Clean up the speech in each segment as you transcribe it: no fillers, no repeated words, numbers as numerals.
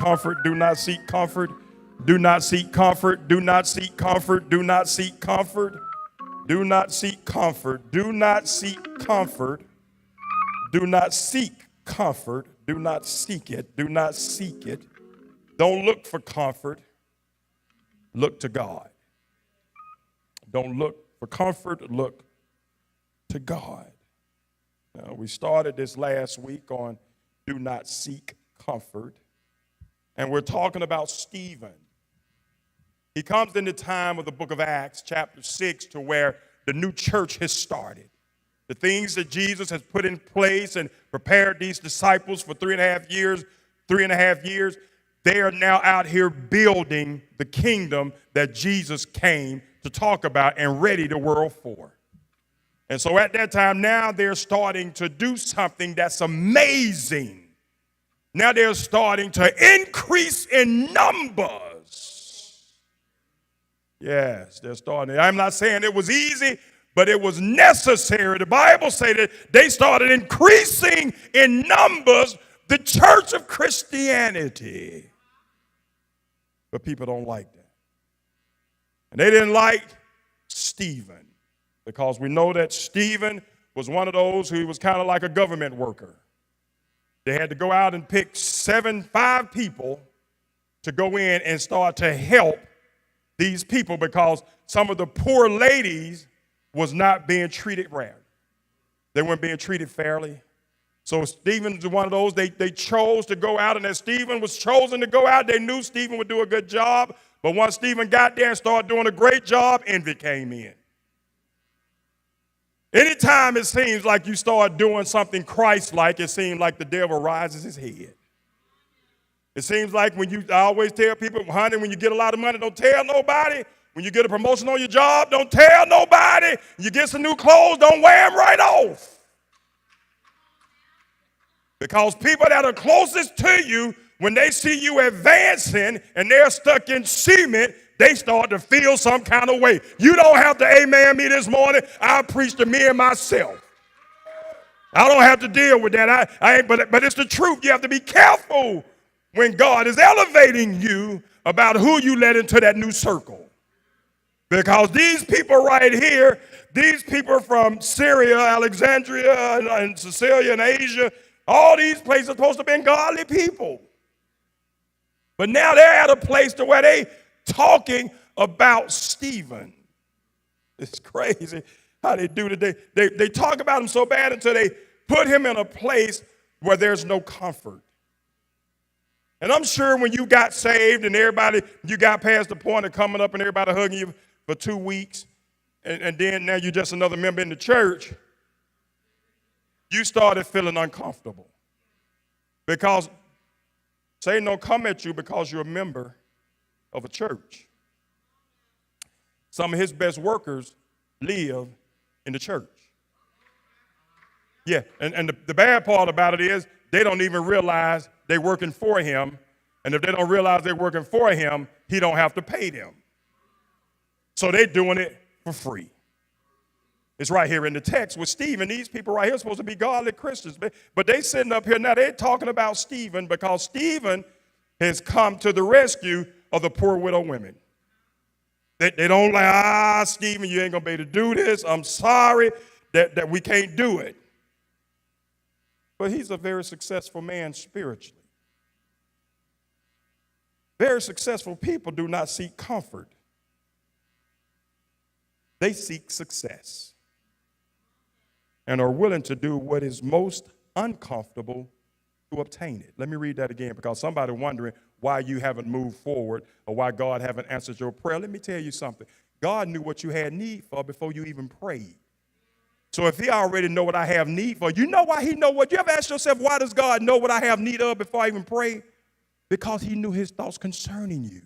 comfort. Do not seek comfort. Do not seek comfort. Do not seek comfort. Do not seek comfort. Do not seek comfort. Do not seek comfort. Do not seek comfort. Do not seek it. Do not seek it. Don't look for comfort. Look to God. Don't look for comfort. Look to God. Now, we started this last week on do not seek comfort. And we're talking about Stephen. He comes in the time of the book of Acts, chapter 6, to where the new church has started. The things that Jesus has put in place and prepared these disciples for 3.5 years, they are now out here building the kingdom that Jesus came to talk about and ready the world for. And so at that time, now they're starting to do something that's amazing. Now they're starting to increase in numbers. Yes, they're starting. I'm not saying it was easy, but it was necessary. The Bible says that they started increasing in numbers, the church of Christianity. But people don't like that. And they didn't like Stephen, because we know that Stephen was one of those who was kind of like a government worker. They had to go out and pick 5 people to go in and start to help these people, because some of the poor ladies was not being treated right. They weren't being treated fairly. So Stephen's one of those, they chose to go out, and as Stephen was chosen to go out, they knew Stephen would do a good job. But once Stephen got there and started doing a great job, envy came in. Anytime it seems like you start doing something Christ-like, it seems like the devil rises his head. It seems like I always tell people, honey, when you get a lot of money, don't tell nobody. When you get a promotion on your job, don't tell nobody. You get some new clothes, don't wear them right off. Because people that are closest to you, when they see you advancing and they're stuck in cement, they start to feel some kind of way. You don't have to amen me this morning. I preach to me and myself. I don't have to deal with that. But it's the truth. You have to be careful when God is elevating you about who you let into that new circle. Because these people right here, these people from Syria, Alexandria, and Sicilia, and Asia, all these places are supposed to be godly people. But now they're at a place to where they talking about Stephen. It's crazy how they do today. They talk about him so bad until they put him in a place where there's no comfort. And I'm sure when you got saved and you got past the point of coming up and everybody hugging you for 2 weeks, and then now you're just another member in the church, you started feeling uncomfortable. Because Satan don't come at you because you're a member of a church. Some of his best workers live in the church. Yeah, and the bad part about it is they don't even realize they're working for him. And if they don't realize they're working for him, he don't have to pay them. So they're doing it for free. It's right here in the text with Stephen. These people right here are supposed to be godly Christians. But they sitting up here now, they're talking about Stephen because Stephen has come to the rescue of the poor widow women. They don't like, Stephen, you ain't going to be able to do this. I'm sorry that we can't do it. But he's a very successful man spiritually. Very successful people do not seek comfort. They seek success and are willing to do what is most uncomfortable to obtain it. Let me read that again, because somebody wondering why you haven't moved forward or why God haven't answered your prayer. Let me tell you something. God knew what you had need for before you even prayed. So if he already know what I have need for, you know why he know what? You ever ask yourself, why does God know what I have need of before I even pray? Because he knew his thoughts concerning you.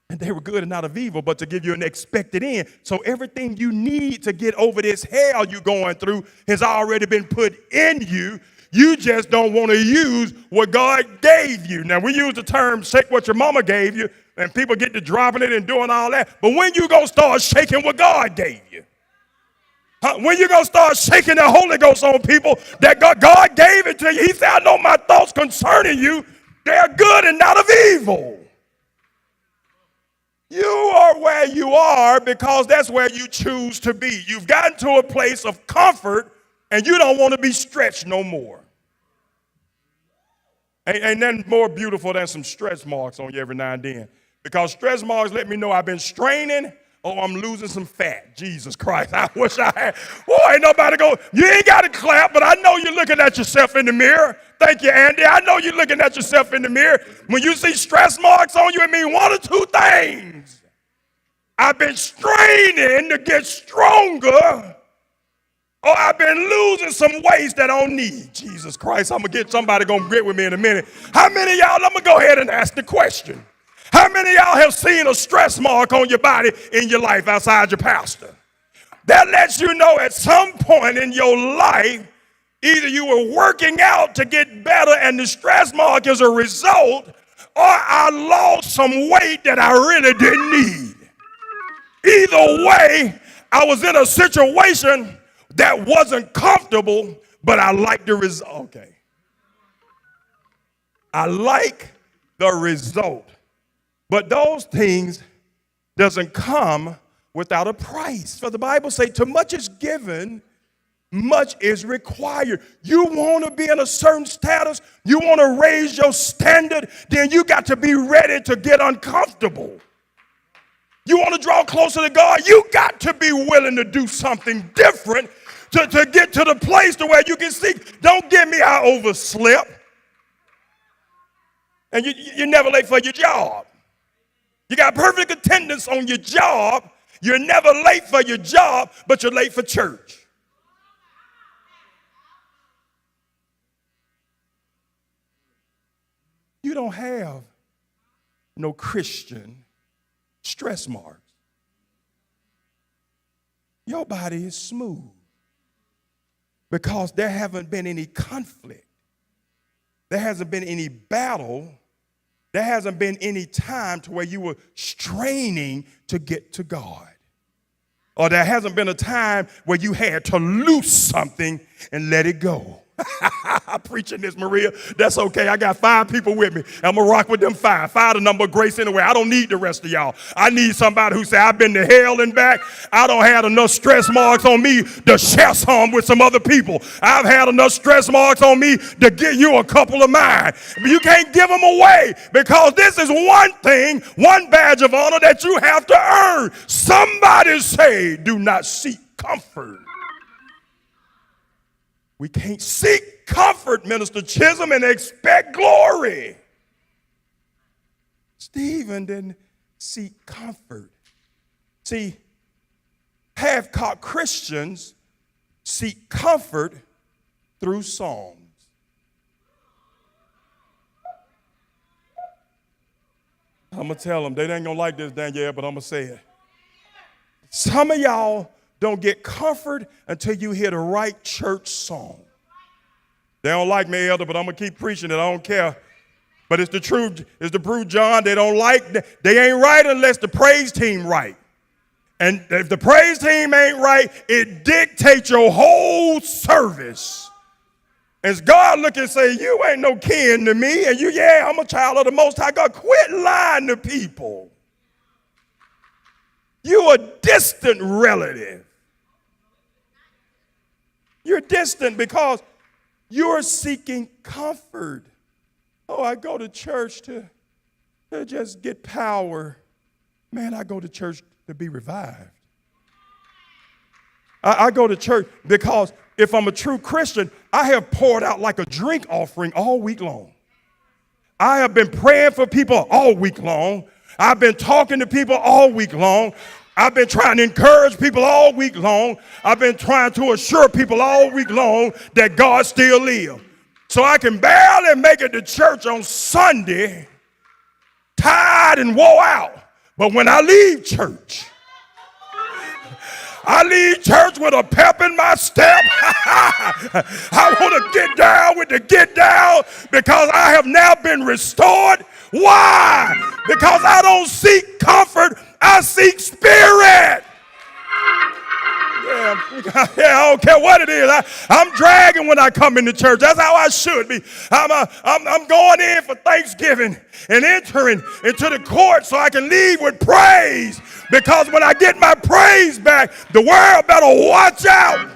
And they were good and not of evil, but to give you an expected end. So everything you need to get over this hell you're going through has already been put in you. You just don't want to use what God gave you. Now, we use the term shake what your mama gave you, and people get to dropping it and doing all that. But when you going to start shaking what God gave you? When you going to start shaking the Holy Ghost on people that God gave it to you? He said, I know my thoughts concerning you. They are good and not of evil. You are where you are because that's where you choose to be. You've gotten to a place of comfort and you don't want to be stretched no more. Ain't nothing more beautiful than some stretch marks on you every now and then. Because stretch marks let me know I've been straining or I'm losing some fat. Jesus Christ, I wish I had. Boy, ain't nobody go, you ain't got to clap, but I know you're looking at yourself in the mirror. Thank you, Andy. I know you're looking at yourself in the mirror. When you see stretch marks on you, it means one or two things. I've been straining to get stronger, or I've been losing some weight that I don't need. Jesus Christ, I'm going to get somebody going to get with me in a minute. How many of y'all, I'm going to go ahead and ask the question. How many of y'all have seen a stress mark on your body in your life outside your pastor? That lets you know at some point in your life, either you were working out to get better and the stress mark is a result, or I lost some weight that I really didn't need. Either way, I was in a situation that wasn't comfortable, but I like the result. Okay. I like the result. But those things doesn't come without a price. For the Bible says, too much is given, much is required. You want to be in a certain status, you want to raise your standard, then you got to be ready to get uncomfortable. You want to draw closer to God, you got to be willing to do something different to get to the place to where you can see. Don't get me, I overslept. And you're never late for your job. You got perfect attendance on your job. You're never late for your job, but you're late for church. You don't have no Christian stress marks. Your body is smooth because there haven't been any conflict. There hasn't been any battle. There hasn't been any time to where you were straining to get to God. Or there hasn't been a time where you had to loose something and let it go. I'm preaching this, Maria. That's okay. I got 5 people with me. I'm going to rock with them 5. 5 the number of grace anyway. I don't need the rest of y'all. I need somebody who say, I've been to hell and back. I don't have enough stress marks on me to share some with some other people. I've had enough stress marks on me to give you a couple of mine. But you can't give them away because this is one thing, one badge of honor that you have to earn. Somebody say, do not seek comfort. We can't seek comfort, Minister Chisholm, and expect glory. Stephen didn't seek comfort. See, half-cocked Christians seek comfort through songs. I'm going to tell them. They ain't going to like this, Danielle, but I'm going to say it. Some of y'all don't get comfort until you hear the right church song. They don't like me, Elder, but I'm going to keep preaching it. I don't care. But it's the truth. It's the proof, John. They don't like, they ain't right unless the praise team right. And if the praise team ain't right, it dictates your whole service. As God look and say, you ain't no kin to me. And you, yeah, I'm a child of the Most High God. Quit lying to people. You a distant relative. You're distant because you're seeking comfort. Oh, I go to church to just get power. Man, I go to church to be revived. I go to church because if I'm a true Christian, I have poured out like a drink offering all week long. I have been praying for people all week long. I've been talking to people all week long. I've been trying to encourage people all week long. I've been trying to assure people all week long that God still lives. So I can barely make it to church on Sunday, tired and wore out. But when I leave church, I leave church with a pep in my step. I want to get down with the get down because I have now been restored. Why? Because I don't seek comfort, I seek spirit. Yeah, I don't care what it is. I'm dragging when I come into church. That's how I should be. I'm going in for Thanksgiving and entering into the court so I can leave with praise. Because when I get my praise back, the world better watch out.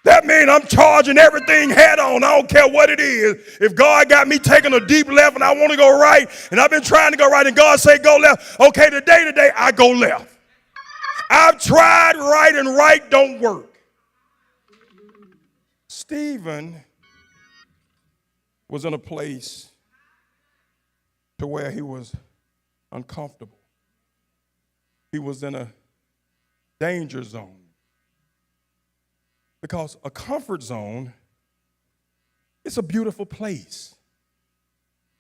That means I'm charging everything head on. I don't care what it is. If God got me taking a deep left and I want to go right, and I've been trying to go right, and God say go left, okay, today, I go left. I've tried right, and right don't work. Stephen was in a place to where he was uncomfortable. He was in a danger zone. Because a comfort zone is a beautiful place.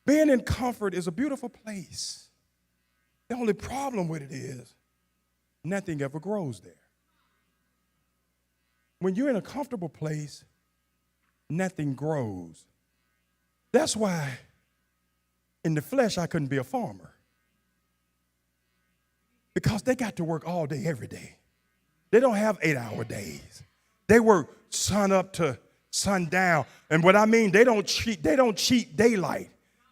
Being in comfort is a beautiful place. The only problem with it is nothing ever grows there. When you're in a comfortable place, nothing grows. That's why in the flesh I couldn't be a farmer. Because they got to work all day, every day. They don't have 8-hour days. They work sun up to sundown. And what I mean, they don't cheat daylight.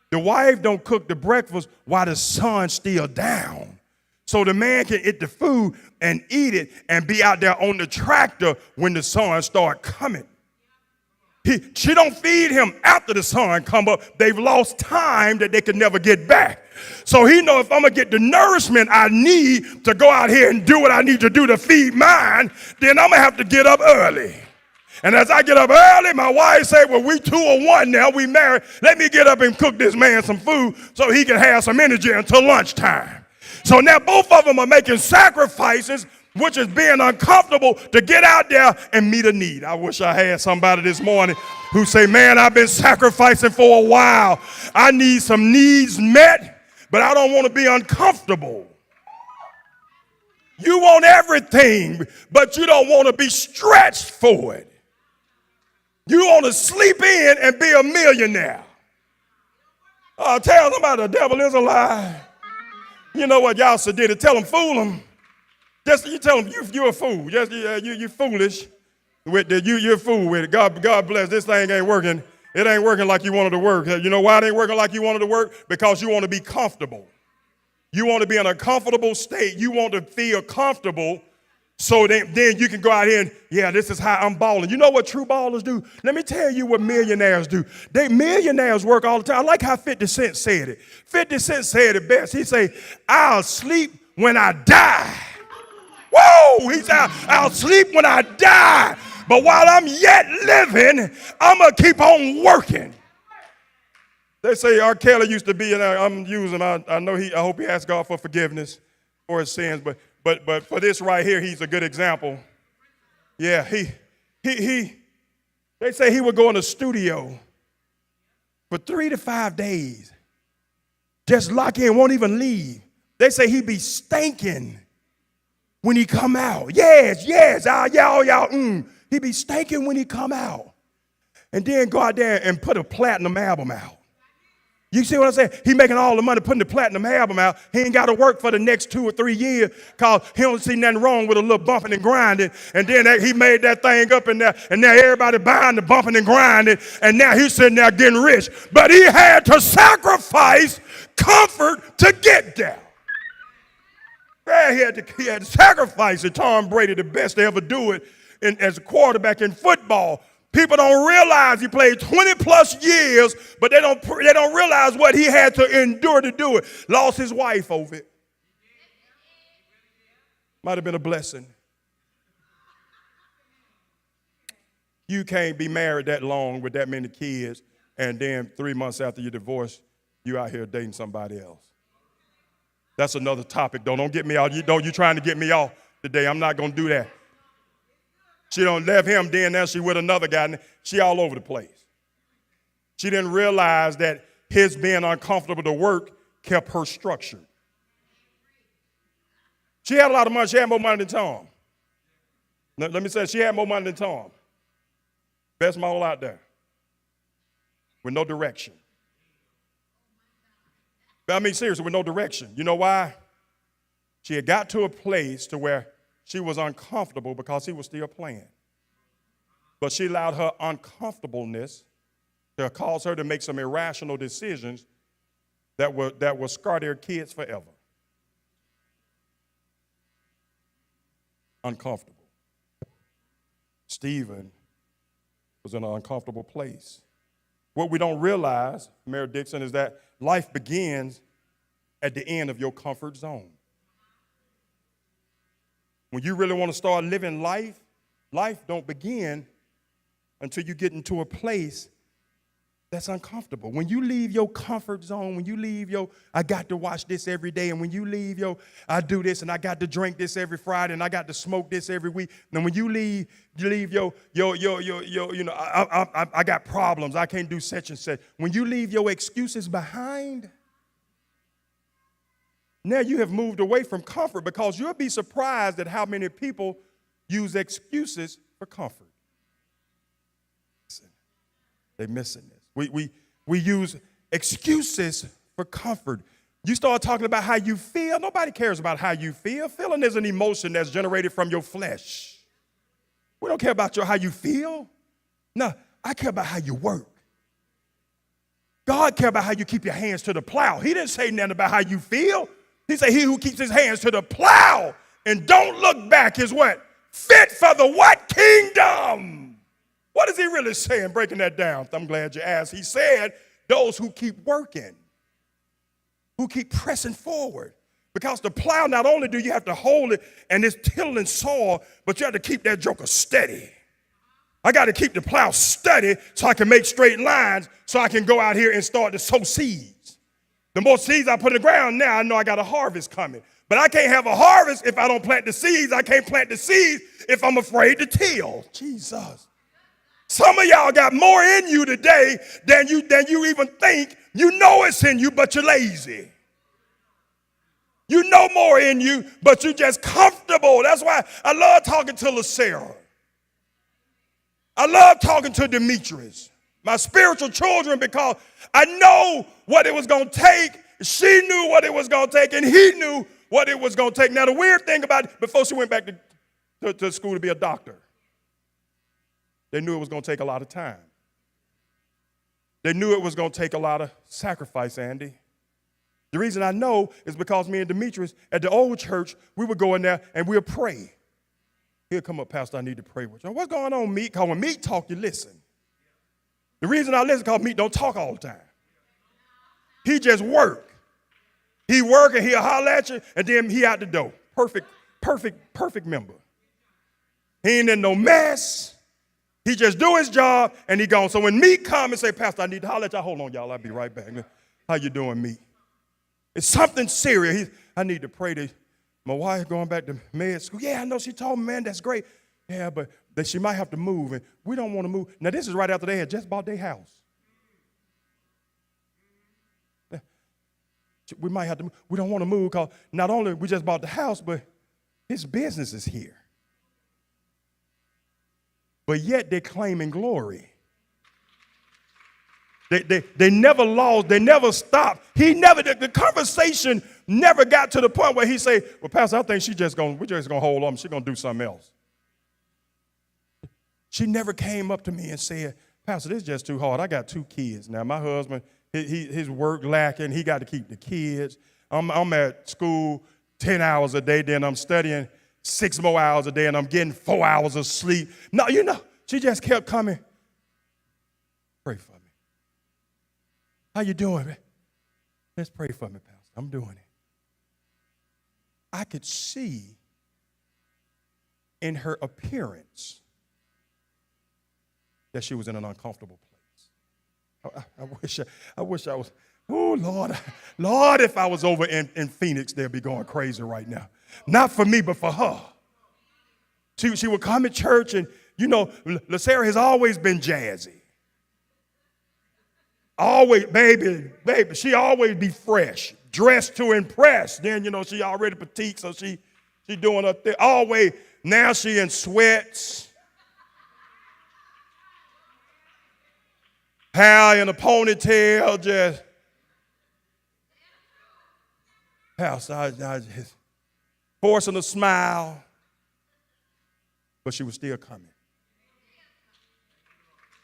The wife don't cook the breakfast while the sun's still down. So the man can eat the food and eat it and be out there on the tractor when the sun start coming. She don't feed him after the sun come up. They've lost time that they can never get back. So he know if I'm going to get the nourishment I need to go out here and do what I need to do to feed mine, then I'm going to have to get up early. And as I get up early, my wife say, well, we 2 or 1 now, we married. Let me get up and cook this man some food so he can have some energy until lunchtime. So now both of them are making sacrifices, which is being uncomfortable to get out there and meet a need. I wish I had somebody this morning who say, man, I've been sacrificing for a while. I need some needs met, but I don't want to be uncomfortable. You want everything, but you don't want to be stretched for it. You want to sleep in and be a millionaire. Tell somebody the devil is a lie. You know what y'all did it. Tell them, fool them. Just you tell them you're a fool. Just you foolish with the you're a fool with it. God bless. This thing ain't working. It ain't working like you wanted to work. You know why it ain't working like you wanted to work? Because you want to be comfortable. You want to be in a comfortable state. You want to feel comfortable so then you can go out here and, yeah, this is how I'm balling. You know what true ballers do? Let me tell you what millionaires do. Millionaires work all the time. I like how 50 Cent said it. 50 Cent said it best. He said, I'll sleep when I die. Whoa! He said, I'll sleep when I die. But while I'm yet living, I'm going to keep on working. They say R. Kelly used to be, and I'm using, I hope he asked God for forgiveness for his sins, but for this right here, he's a good example. Yeah, they say he would go in the studio for 3 to 5 days, just lock in, won't even leave. They say he'd be stinking when he come out. Yes, y'all. He'd be stinking when he come out. And then go out there and put a platinum album out. You see what I'm saying? He making all the money putting the platinum album out. He ain't got to work for the next 2 or 3 years because he don't see nothing wrong with a little bumping and grinding. And then he made that thing up in there, and now everybody buying the bumping and grinding, and now he's sitting there getting rich. But he had to sacrifice comfort to get there. Yeah, he had to sacrifice it. Tom Brady, the best to ever do it as a quarterback in football. People don't realize he played 20 plus years, but they don't realize what he had to endure to do it. Lost his wife over it. Might have been a blessing. You can't be married that long with that many kids, and then 3 months after your divorce, you out here dating somebody else. That's another topic, though. Don't get me out. You trying to get me off today. I'm not going to do that. She don't left him, then now she with another guy. And she all over the place. She didn't realize that his being uncomfortable to work kept her structured. She had a lot of money. She had more money than Tom. Let me say, she had more money than Tom. Best model out there. With no direction. But I mean, seriously, with no direction. You know why? She had got to a place to where she was uncomfortable because he was still playing. But she allowed her uncomfortableness to cause her to make some irrational decisions that will scar their kids forever. Uncomfortable. Stephen was in an uncomfortable place. What we don't realize, Mary Dixon, is that life begins at the end of your comfort zone. When you really want to start living life, life don't begin until you get into a place that's uncomfortable. When you leave your comfort zone, when you leave your, I got to watch this every day, and when you leave your, I do this, and I got to drink this every Friday, and I got to smoke this every week. And when you leave your you know, I got problems, I can't do such and such. When you leave your excuses behind, now you have moved away from comfort, because you'll be surprised at how many people use excuses for comfort. Listen, they're missing this. We use excuses for comfort. You start talking about how you feel. Nobody cares about how you feel. Feeling is an emotion that's generated from your flesh. We don't care about how you feel. No, I care about how you work. God cares about how you keep your hands to the plow. He didn't say nothing about how you feel. He said, he who keeps his hands to the plow and don't look back is what? Fit for the what? Kingdom. What is he really saying, breaking that down? I'm glad you asked. He said, those who keep working, who keep pressing forward. Because the plow, not only do you have to hold it and it's tilling soil, but you have to keep that joker steady. I got to keep the plow steady so I can make straight lines, so I can go out here and start to sow seeds. The more seeds I put in the ground, now I know I got a harvest coming. But I can't have a harvest if I don't plant the seeds. I can't plant the seeds if I'm afraid to till. Jesus. Some of y'all got more in you today than you even think. You know it's in you, but you're lazy. You know more in you, but you're just comfortable. That's why I love talking to LaSarah. I love talking to Demetrius, my spiritual children, because I know what it was going to take. She knew what it was going to take, and he knew what it was going to take. Now, the weird thing about it, before she went back to school to be a doctor, they knew it was going to take a lot of time. They knew it was going to take a lot of sacrifice, Andy. The reason I know is because me and Demetrius at the old church, we would go in there and we would pray. He'll come up, Pastor, I need to pray with you. What's going on, Meat? Because when Meat talk, you listen. The reason I listen is because Meat don't talk all the time. He just work. He work and he'll holler at you, and then he out the door. Perfect member. He ain't in no mess. He just do his job, and he gone. So when Meat come and say, Pastor, I need to holler at y'all. Hold on, y'all. I'll be right back. How you doing, Meat? It's something serious. I need to pray to my wife going back to med school. Yeah, I know. She told me, man, that's great. Yeah, but she might have to move, and we don't want to move. Now, this is right after they had just bought their house. We might have to move. We don't want to move because not only we just bought the house, but his business is here. But yet they're claiming glory. They never lost. They never stopped. The conversation never got to the point where he say, well, Pastor, I think we're just going to hold on. She's going to do something else. She never came up to me and said, Pastor, this is just too hard. I got 2 kids. Now, my husband, his work lacking. He got to keep the kids. I'm at school 10 hours a day. Then I'm studying 6 more hours a day, and I'm getting 4 hours of sleep. No, she just kept coming. Pray for me. How you doing, man? Let's pray for me, Pastor. I'm doing it. I could see in her appearance that she was in an uncomfortable place. I wish I was, oh, Lord, if I was over in Phoenix, they'd be going crazy right now. Not for me, but for her. She would come to church, and, LaSarah has always been jazzy. Always, baby, she always be fresh, dressed to impress. Then, she already petite, so she doing her thing. Always, now she in sweats. Hair in a ponytail, just. Pastor, I just forcing a smile. but she was still coming.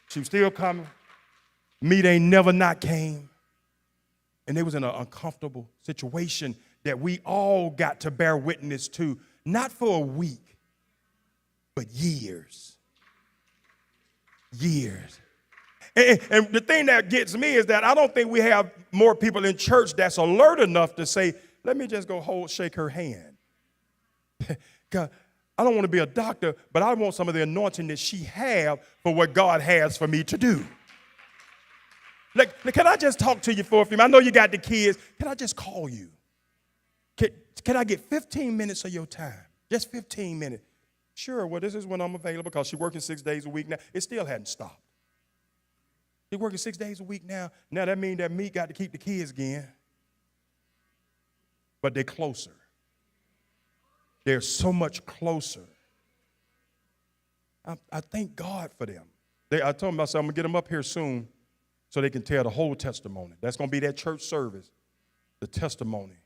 She was still coming. Meat ain't never not came. And they was in an uncomfortable situation that we all got to bear witness to, not for a week, but years. Years. And the thing that gets me is that I don't think we have more people in church that's alert enough to say, let me just go shake her hand. God, I don't want to be a doctor, but I want some of the anointing that she have for what God has for me to do. Like, can I just talk to you for a few minutes? I know you got the kids. Can I just call you? Can I get 15 minutes of your time? Just 15 minutes. Sure, well, this is when I'm available because she's working 6 days a week now. It still hadn't stopped. She's working 6 days a week now. Now that means that me got to keep the kids again. But they're closer. They're so much closer. I thank God for them. I told myself I'm going to get them up here soon so they can tell the whole testimony. That's going to be that church service, the testimony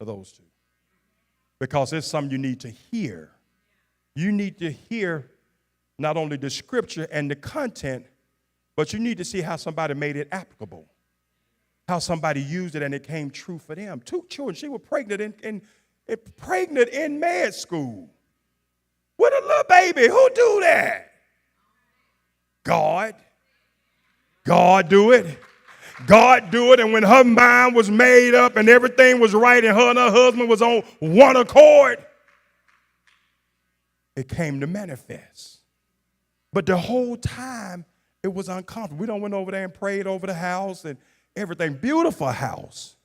of those two. Because it's something you need to hear. You need to hear not only the scripture and the content, but you need to see how somebody made it applicable, how somebody used it and it came true for them. 2 children, she was pregnant in med school with a little baby. Who do that? God. God do it. God do it. And when her mind was made up and everything was right and her husband was on one accord, it came to manifest. But the whole time, it was uncomfortable. We done went over there and prayed over the house and everything. Beautiful house.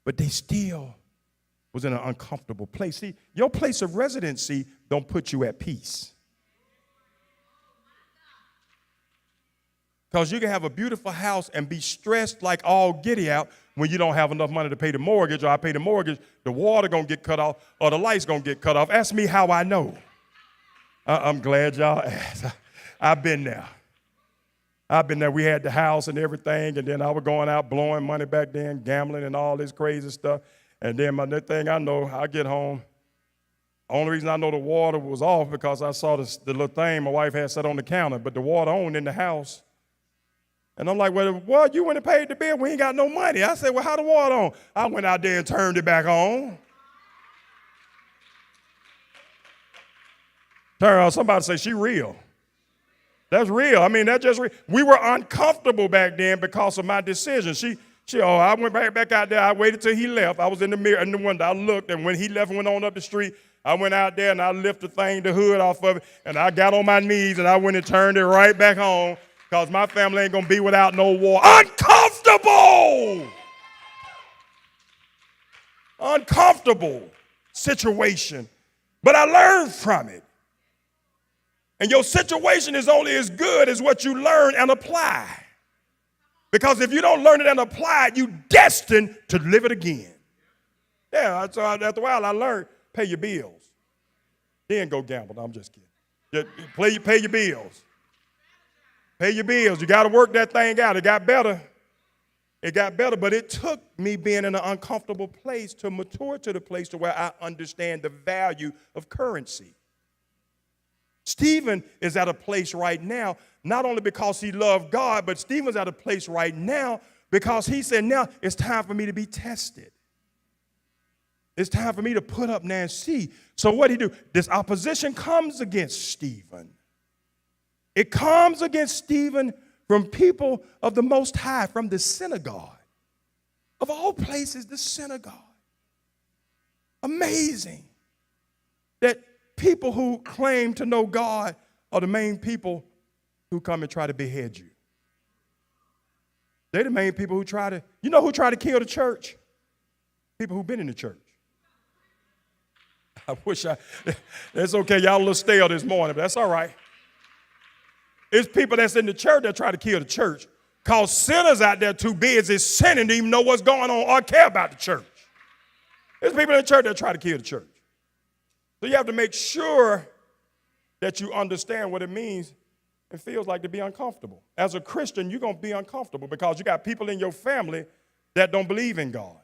But they still was in an uncomfortable place. See, your place of residency don't put you at peace. Because you can have a beautiful house and be stressed like all giddy out when you don't have enough money to pay the mortgage, or I pay the mortgage, the water going to get cut off, or the lights going to get cut off. Ask me how I know. I'm glad y'all asked. I've been there. We had the house and everything, and then I was going out blowing money back then, gambling and all this crazy stuff. And then the thing I know, I get home. Only reason I know the water was off because I saw the little thing my wife had set on the counter, but the water on in the house. And I'm like, well, what? You went and paid the bill? We ain't got no money. I said, well, how the water on? I went out there and turned it back on. Turn on. Somebody say, she real. That's real. I mean, that's just real. We were uncomfortable back then because of my decision. I went back out there. I waited till he left. I was in the mirror, in the window. I looked, and when he left and went on up the street, I went out there and I lifted the hood off of it, and I got on my knees and I went and turned it right back on because my family ain't going to be without no water. Uncomfortable! Uncomfortable situation. But I learned from it. And your situation is only as good as what you learn and apply. Because if you don't learn it and apply it, you're destined to live it again. Yeah, so after a while I learned, pay your bills. Then go gamble. No, I'm just kidding. Pay your bills. Pay your bills. You got to work that thing out. It got better. But it took me being in an uncomfortable place to mature to the place to where I understand the value of currency. Stephen is at a place right now, not only because he loved God, but Stephen's at a place right now because he said, now it's time for me to be tested. It's time for me to put up now and see. So what did he do? This opposition comes against Stephen. It comes against Stephen from people of the Most High, from the synagogue. Of all places, the synagogue. Amazing that people who claim to know God are the main people who come and try to behead you. They're the main people who try to kill the church? People who've been in the church. That's okay, y'all a little stale this morning, but that's all right. It's people that's in the church that try to kill the church. Cause sinners out there too busy sinning to even know what's going on or care about the church. There's people in the church that try to kill the church. So you have to make sure that you understand what it means and feels like to be uncomfortable. As a Christian, you're going to be uncomfortable because you got people in your family that don't believe in God.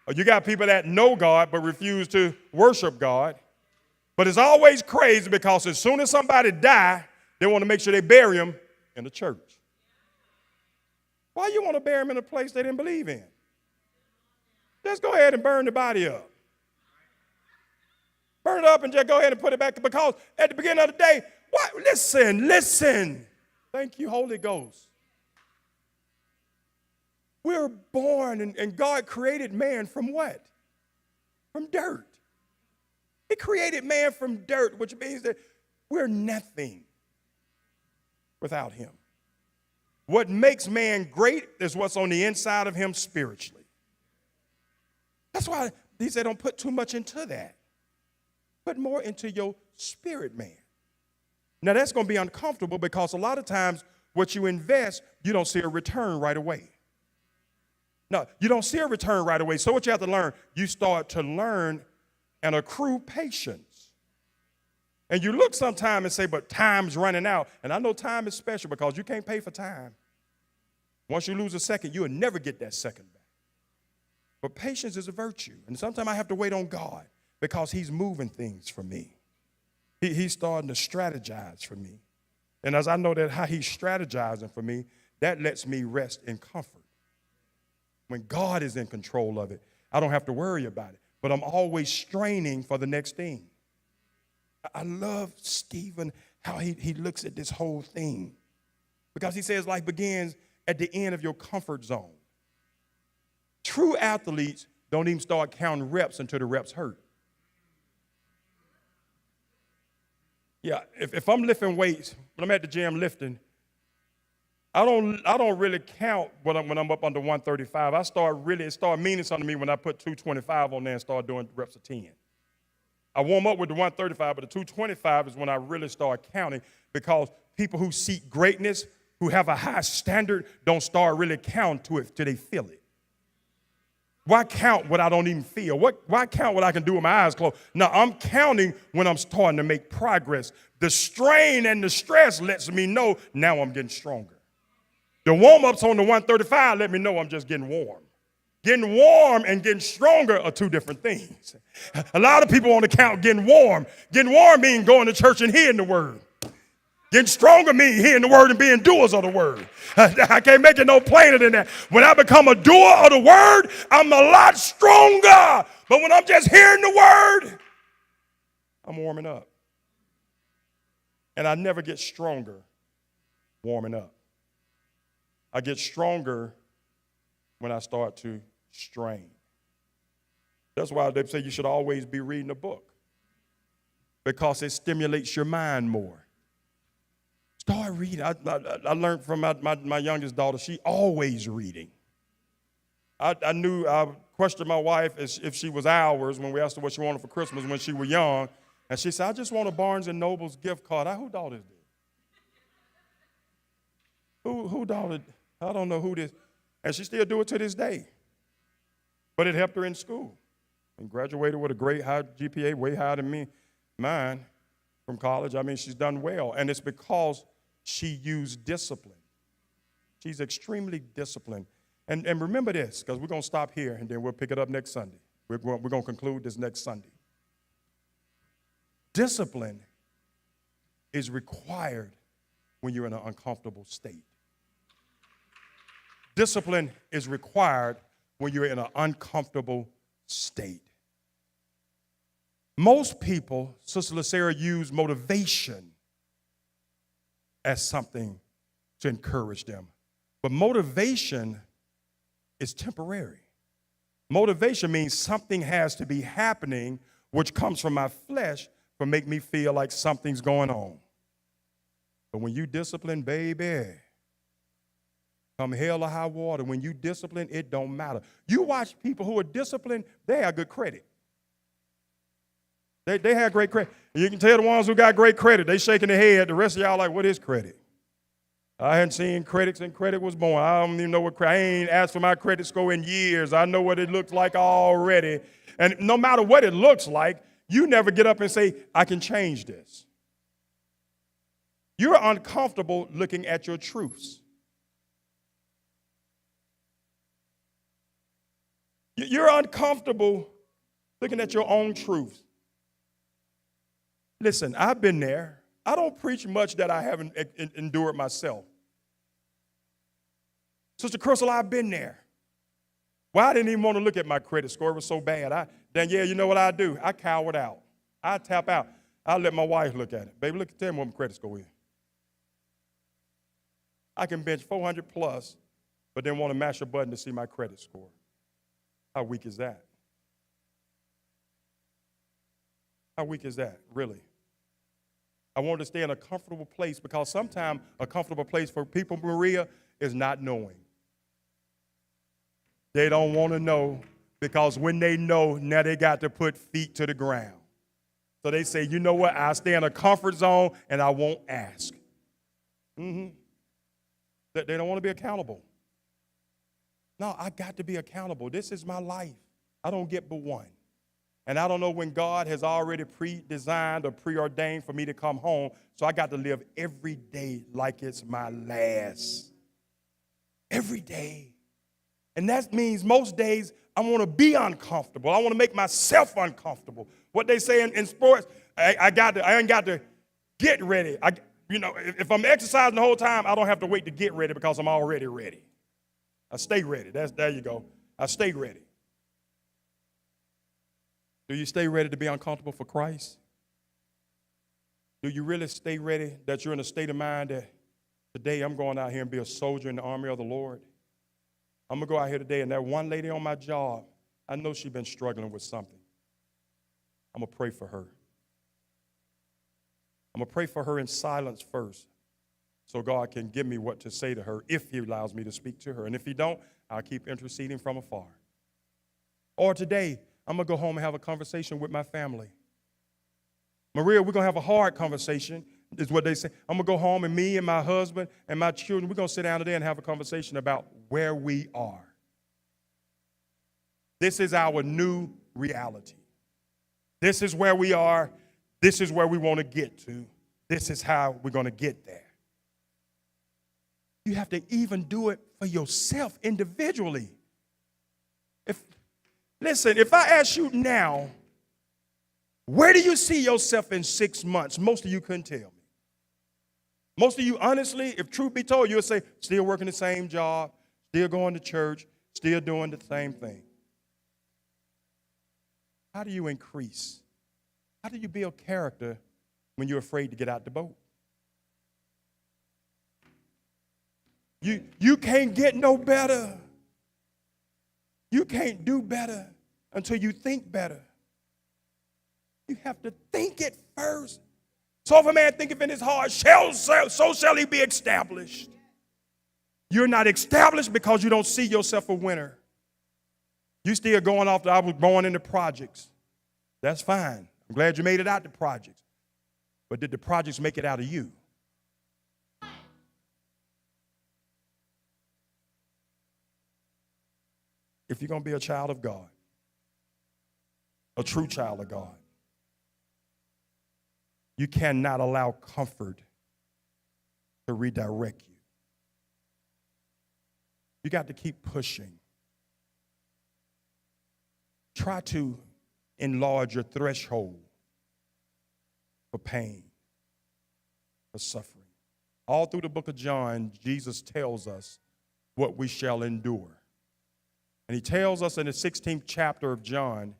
Or you got people that know God but refuse to worship God. But it's always crazy because as soon as somebody die, they want to make sure they bury them in the church. Why you want to bury them in a place they didn't believe in? Just go ahead and burn the body up. Burn it up and just go ahead and put it back, because at the beginning of the day, what? Listen. Thank you, Holy Ghost. We're born, and God created man from what? From dirt. He created man from dirt, which means that we're nothing without him. What makes man great is what's on the inside of him spiritually. That's why he said don't put too much into that. Put more into your spirit man. Now that's going to be uncomfortable because a lot of times what you invest, you don't see a return right away. No, you don't see a return right away. So what you have to learn, you start to learn and accrue patience. And you look sometime and say, but time's running out. And I know time is special because you can't pay for time. Once you lose a second, you'll never get that second back. But patience is a virtue. And sometimes I have to wait on God because he's moving things for me. He's starting to strategize for me. And as I know that how he's strategizing for me, that lets me rest in comfort. When God is in control of it, I don't have to worry about it. But I'm always straining for the next thing. I love Stephen, how he looks at this whole thing. Because he says life begins at the end of your comfort zone. True athletes don't even start counting reps until the reps hurt. Yeah, if I'm lifting weights, when I'm at the gym lifting, I don't really count when I'm up under 135. It start meaning something to me when I put 225 on there and start doing reps of 10. I warm up with the 135, but the 225 is when I really start counting, because people who seek greatness, who have a high standard, don't start really counting to it till they feel it. Why count what I don't even feel? Why count what I can do with my eyes closed? No, I'm counting when I'm starting to make progress. The strain and the stress lets me know now I'm getting stronger. The warm-ups on the 135 let me know I'm just getting warm. Getting warm and getting stronger are two different things. A lot of people want to count getting warm. Getting warm means going to church and hearing the word. Getting stronger means hearing the word and being doers of the word. I can't make it no plainer than that. When I become a doer of the word, I'm a lot stronger. But when I'm just hearing the word, I'm warming up. And I never get stronger warming up. I get stronger when I start to strain. That's why they say you should always be reading a book, because it stimulates your mind more. Start reading. I learned from my youngest daughter. She always reading. I questioned my wife if she was ours when we asked her what she wanted for Christmas when she was young. And she said, I just want a Barnes & Noble's gift card. Who daughter is this? Who daughter? I don't know who this. And she still do it to this day. But it helped her in school. And graduated with a great high GPA, way higher than mine from college. I mean, she's done well. And it's because she used discipline. She's extremely disciplined. And remember this, because we're going to stop here and then we'll pick it up next Sunday. We're going to conclude this next Sunday. Discipline is required when you're in an uncomfortable state. Discipline is required when you're in an uncomfortable state. Most people, Sister LaSarah, use motivation as something to encourage them. But motivation is temporary. Motivation means something has to be happening which comes from my flesh to make me feel like something's going on. But when you discipline, baby, come hell or high water, when you discipline, it don't matter. You watch people who are disciplined, they have good credit. They have great credit. You can tell the ones who got great credit, they shaking their head. The rest of y'all like, what is credit? I hadn't seen credit since credit was born. I don't even know what credit. I ain't asked for my credit score in years. I know what it looks like already. And no matter what it looks like, you never get up and say, I can change this. You're uncomfortable looking at your truths. You're uncomfortable looking at your own truths. Listen, I've been there. I don't preach much that I haven't endured myself. Sister Crystal, I've been there. Well, I didn't even want to look at my credit score. It was so bad. Danielle, you know what I do? I cowered out. I tap out. I let my wife look at it. Baby, tell me what my credit score is. I can bench 400 plus, but then want to mash a button to see my credit score. How weak is that? How weak is that, really? I want to stay in a comfortable place because sometimes a comfortable place for people, Maria, is not knowing. They don't want to know because when they know, now they got to put feet to the ground. So they say, you know what, I'll stay in a comfort zone and I won't ask. They don't want to be accountable. No, I got to be accountable. This is my life. I don't get but one. And I don't know when God has already pre-designed or preordained for me to come home, so I got to live every day like it's my last. Every day. And that means most days I want to be uncomfortable. I want to make myself uncomfortable. What they say in sports, I ain't got to get ready. If I'm exercising the whole time, I don't have to wait to get ready because I'm already ready. I stay ready. There you go. I stay ready. Do you stay ready to be uncomfortable for Christ? Do you really stay ready that you're in a state of mind that today I'm going out here and be a soldier in the army of the Lord? I'm going to go out here today, and that one lady on my job, I know she's been struggling with something. I'm going to pray for her. I'm going to pray for her in silence first so God can give me what to say to her if he allows me to speak to her. And if he don't, I'll keep interceding from afar. Or today, I'm going to go home and have a conversation with my family. Maria, we're going to have a hard conversation, is what they say. I'm going to go home, and me and my husband and my children, we're going to sit down today and have a conversation about where we are. This is our new reality. This is where we are. This is where we want to get to. This is how we're going to get there. You have to even do it for yourself individually. Listen, if I ask you now, where do you see yourself in 6 months? Most of you couldn't tell me. Most of you, honestly, if truth be told, you'll say, still working the same job, still going to church, still doing the same thing. How do you increase? How do you build character when you're afraid to get out the boat? You can't get no better. You can't do better until you think better. You have to think it first. So if a man thinketh in his heart, so shall he be established. You're not established because you don't see yourself a winner. You still going off I was born in the projects. That's fine. I'm glad you made it out the projects. But did the projects make it out of you? If you're going to be a child of God, a true child of God, you cannot allow comfort to redirect you. You got to keep pushing. Try to enlarge your threshold for pain, for suffering. All through the book of John, Jesus tells us what we shall endure. And he tells us in the 16th chapter of John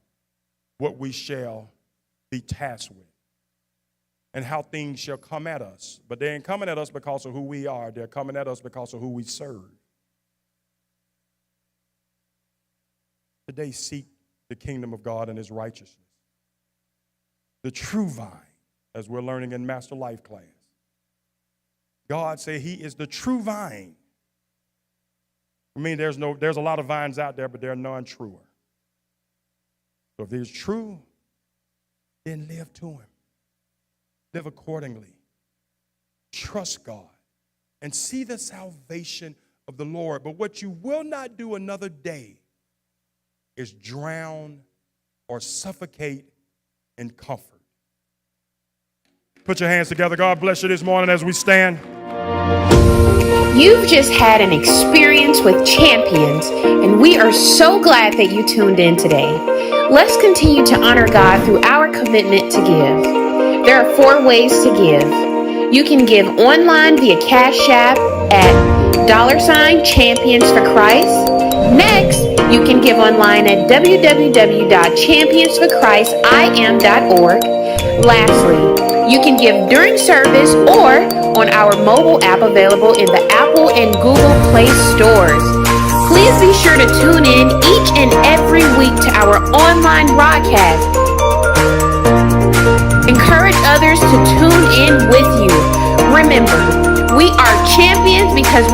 what we shall be tasked with and how things shall come at us. But they ain't coming at us because of who we are. They're coming at us because of who we serve. Today, seek the kingdom of God and his righteousness. The true vine, as we're learning in Master Life class. God said he is the true vine. I mean, there's a lot of vines out there, but there are none truer. So if he's true, then live to him. Live accordingly. Trust God and see the salvation of the Lord. But what you will not do another day is drown or suffocate in comfort. Put your hands together. God bless you this morning as we stand. You've just had an experience with champions, and we are so glad that you tuned in today. Let's continue to honor God through our commitment to give. There are 4 ways to give. You can give online via Cash App at $Champions for Christ. Next, you can give online at www.championsforchristim.org. Lastly, you can give during service or on our mobile app available in the Apple and Google Play stores. Please be sure to tune in each and every week to our online broadcast. Encourage others to tune in with you. Remember, we are champions because